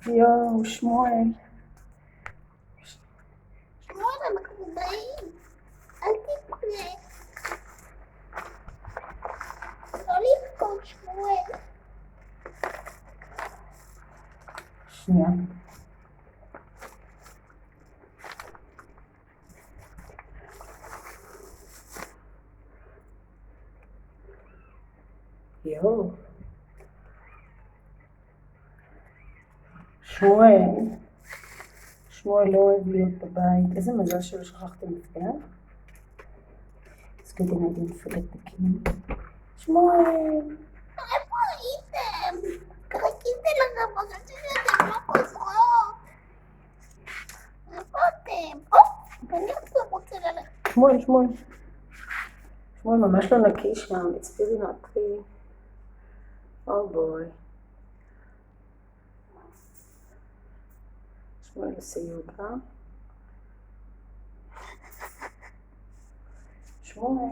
יואו, שמואל. שמואל, אנחנו באים. אל תקנה. לא לבכות, שמואל. שנייה. יואו. שמואל. שמואל לא אוהב להיות בבית. איזה מזל שלא שכחתם מפתח. It's good that I didn't forget the key. שמואל. איפה הייתם? חיכיתי לכם, חשבתי שאתם לא חוזרות. איפה אתם? אני עכשיו רוצה ללכת. שמואל. שמואל ממש לא נקי שם. It's really not clean. Oh boy. שמואל עושה יוגה. שמואל.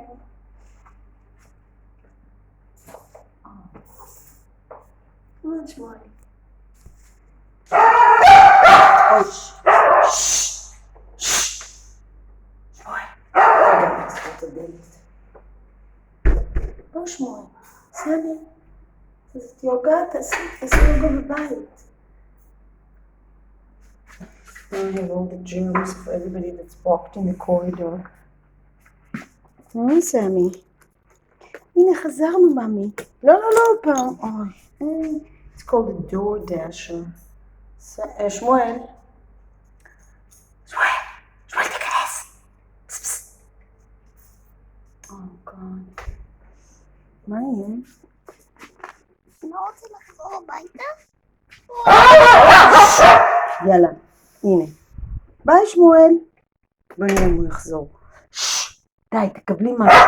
מה שמואל? שמואל. רגע, נסגור את הדלת. לא שמואל. סמי. זאת יוגה, תעשי יוגה בבית. Now I have all the germs for everybody that's walked in the corridor. סמי. הנה, חזרנו, ממי. לא, פעם. אוי. It's called a door dasher. שמואל. שמואל, תיכנס. Oh God. מה יהיה? לא רוצה לחזור הביתה? יאללה, הנה. ביי שמואל. בואי נראה אם הוא יחזור. די, תקבלי משהו.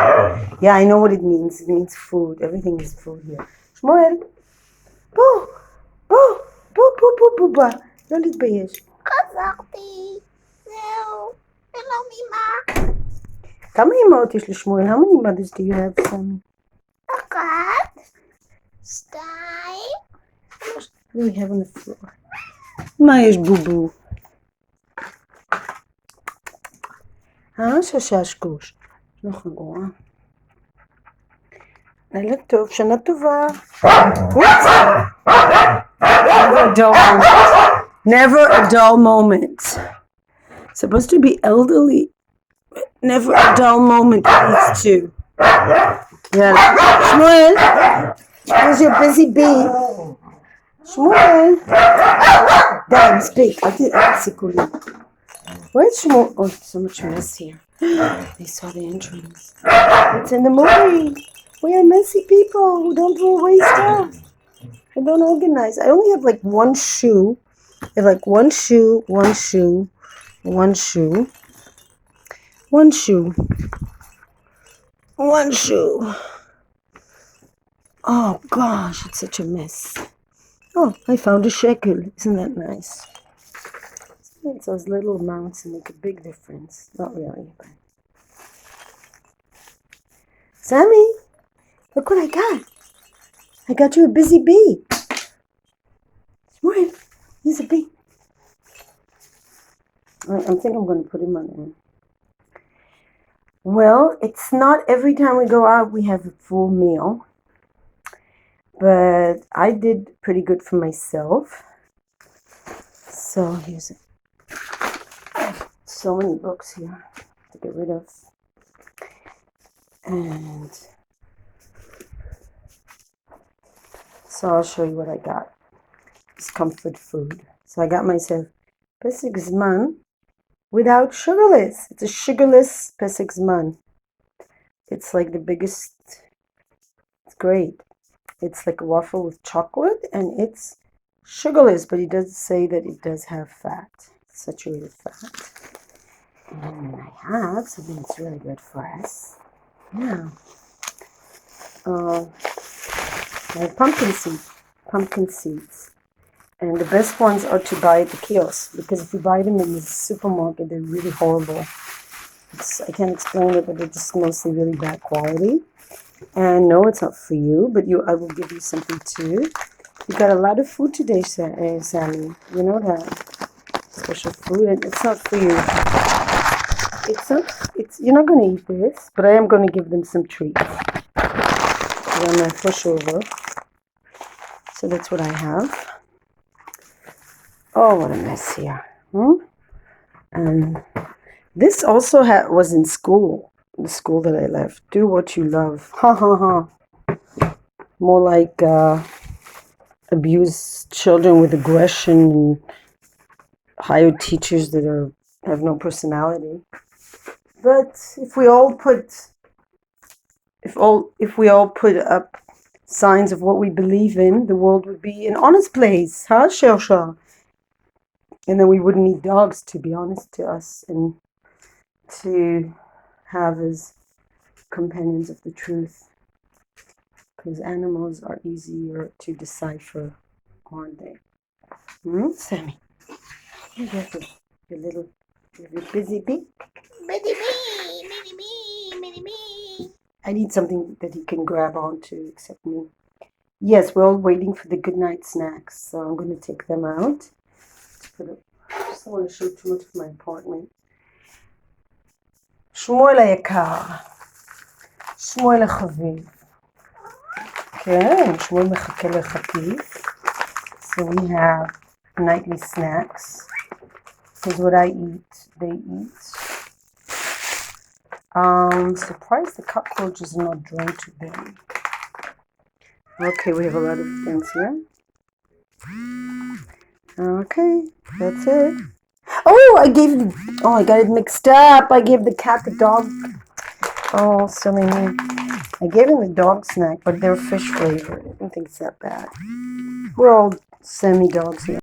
Yeah, I know what it means. It means food. Everything is food here. שמואל. בוא. לא להתבייש. חזרתי. זהו. שלום אמא. כמה אמהות יש לשמואל? How many mothers do you have, Sammy? אחת. שתיים. What do we have on the floor? מה יש בובו? שששקוש. לא חגורה. לילה טוב, שנה טובה. Never a dull moment. Supposed to be elderly. Never a dull moment with these two. Yeah. Shmuel, where's your busy bee? Shmuel. Damn, speak. I didn't see Kuli. Where's Shmuel? Oh, so much mess here. They saw the entrance. It's in the movie. We are messy people who don't throw away stuff. I don't organize. I only have like one shoe. I have like one shoe. Oh gosh, it's such a mess. Oh, I found a shekel. Isn't that nice? It's those little amounts that make a big difference. Not really, but... Sammy, look what I got. I got you a busy bee. Smart. He's a bee. I think I'm going to put him on there. Well, it's not every time we go out we have a full meal. But I did pretty good for myself. So here's it. So many books here to get rid of. And so I'll show you what I got. It's comfort food. So I got myself Pesach Zman without sugarless. It's a sugarless Pesach Zman. It's like the biggest. It's great. It's like a waffle with chocolate and it's sugarless, but it does say that it does have fat, saturated fat. And I have something that's really good for us. Yeah. I have pumpkin seeds. And the best ones are to buy at the kiosk, because if you buy them in the supermarket, they're really horrible. I can't explain it, but they're just mostly really bad quality. And no, it's not for you, but I will give you something too. You got a lot of food today, Sammy. You know that. Special food, and it's not for you. You're not gonna eat this, but I am gonna give them some treats. I'm gonna push over. So that's what I have. Oh, what a mess here. And this also was in school. The school that I left. Do what you love. Ha ha ha. More like abuse children with aggression and hire teachers that have no personality. But if we all put up signs of what we believe in, the world would be an honest place, huh, Shersha? And then we wouldn't need dogs to be honest to us and to have as companions of the truth. Because animals are easier to decipher, aren't they? Sammy, you have your little busy bee. Bitty me, bitty me, bitty me. I need something that he can grab onto except me. Yes, we're all waiting for the good night snacks, so I'm going to take them out. I just don't want to show too much of my apartment. שמואל היקר, שמואל החביב. כן, שמואל מחכה לחטיף. So we have nightly snacks. Because what I eat, they eat. Surprised the cockroaches are not drawn to them. Okay, we have a lot of things here. Okay, that's it. Oh, I got it mixed up. I gave the cat the dog. Oh, silly me. I gave him the dog snack, but they're fish flavored. I don't think it's that bad. We're all semi-dogs here.